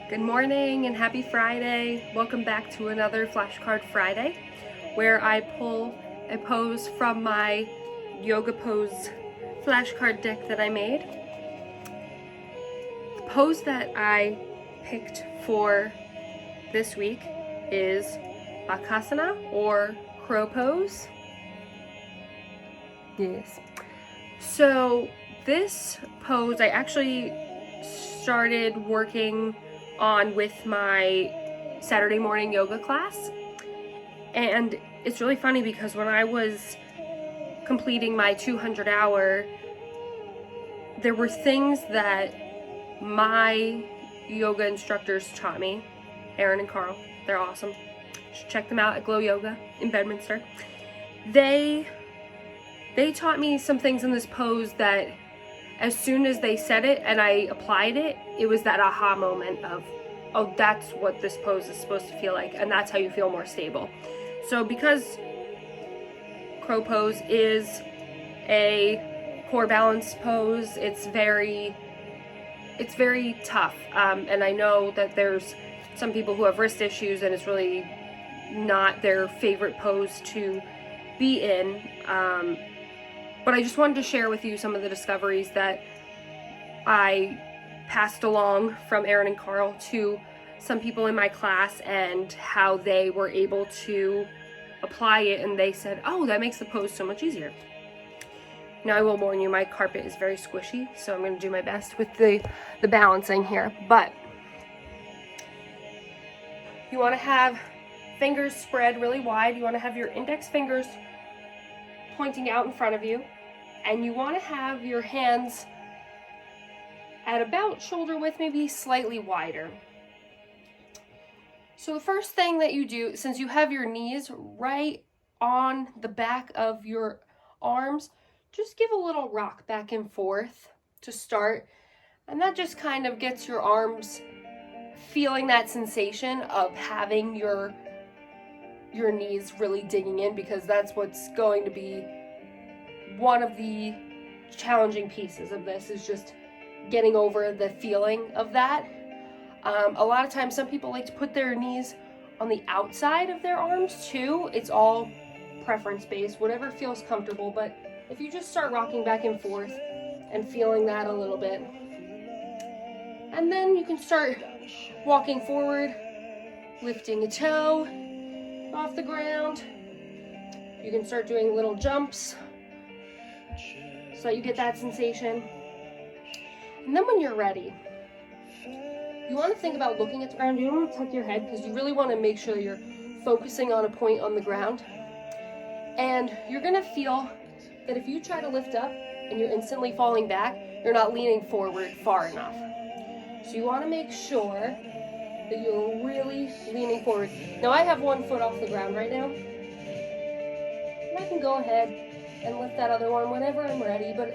Good morning and happy Friday. Welcome back to another Flashcard Friday, where I pull a pose from my yoga pose flashcard deck that I made. The pose that I picked for this week is Bakasana or crow pose. Yes. So this pose I actually started working on with my Saturday morning yoga class, and it's really funny because when I was completing my 200 hour, there were things that my yoga instructors taught me. Aaron and Carl, they're awesome. You should check them out at Glow Yoga in Bedminster. They taught me some things in this pose that as soon as they said it and I applied it, it was that aha moment of, oh, that's what this pose is supposed to feel like, and that's how you feel more stable. So because crow pose is a core balance pose, it's very tough. And I know that there's some people who have wrist issues and it's really not their favorite pose to be in. But I just wanted to share with you some of the discoveries that I passed along from Aaron and Carl to some people in my class and how they were able to apply it, and they said, oh, that makes the pose so much easier. Now I will warn you, my carpet is very squishy, so I'm going to do my best with the balancing here. But you want to have fingers spread really wide. You want to have your index fingers pointing out in front of you, and you want to have your hands at about shoulder width, maybe slightly wider. So the first thing that you do, since you have your knees right on the back of your arms, just give a little rock back and forth to start, and that just kind of gets your arms feeling that sensation of having your knees really digging in, because that's what's going to be one of the challenging pieces of this, is just getting over the feeling of that. A lot of times some people like to put their knees on the outside of their arms too. It's all preference based, whatever feels comfortable, but if you just start rocking back and forth and feeling that a little bit, and then you can start walking forward, lifting a toe off the ground. You can start doing little jumps so that you get that sensation. And then when you're ready, you want to think about looking at the ground. You don't want to tuck your head because you really want to make sure you're focusing on a point on the ground. And you're going to feel that if you try to lift up and you're instantly falling back, you're not leaning forward far enough. So you want to make sure that you're really leaning forward. Now I have one foot off the ground right now, and I can go ahead and lift that other one whenever I'm ready, but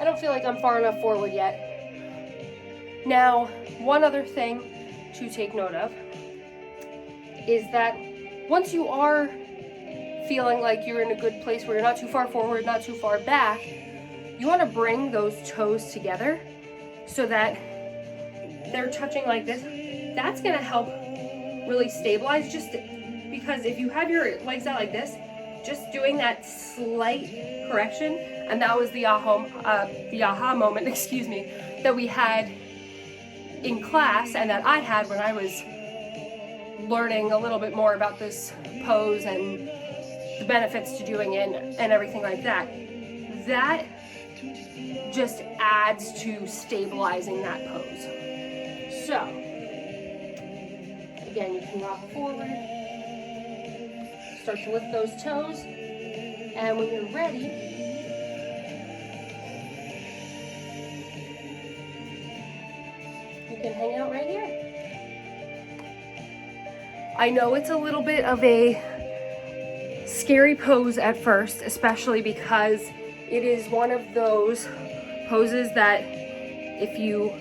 I don't feel like I'm far enough forward yet. Now, one other thing to take note of is that once you are feeling like you're in a good place where you're not too far forward, not too far back, you want to bring those toes together so that they're touching like this. That's going to help really stabilize, just because if you have your legs out like this, just doing that slight correction, and that was the aha moment, that we had in class, and that I had when I was learning a little bit more about this pose and the benefits to doing it and everything like that. That just adds to stabilizing that pose. So, again, you can rock forward, start to lift those toes, and when you're ready, you can hang out right here. I know it's a little bit of a scary pose at first, especially because it is one of those poses that if you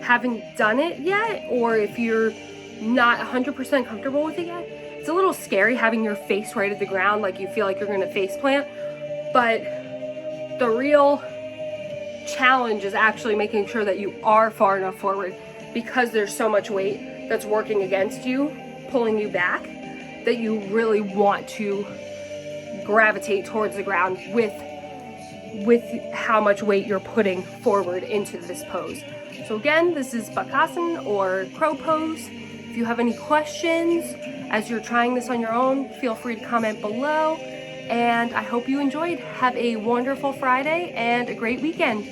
haven't done it yet, or if you're not 100% comfortable with it yet, it's a little scary having your face right at the ground, like you feel like you're going to face plant. But the real challenge is actually making sure that you are far enough forward because there's so much weight that's working against you, pulling you back, that you really want to gravitate towards the ground with how much weight you're putting forward into this pose. So again, this is Bakasana or crow pose. If you have any questions as you're trying this on your own, feel free to comment below. And I hope you enjoyed. Have a wonderful Friday and a great weekend.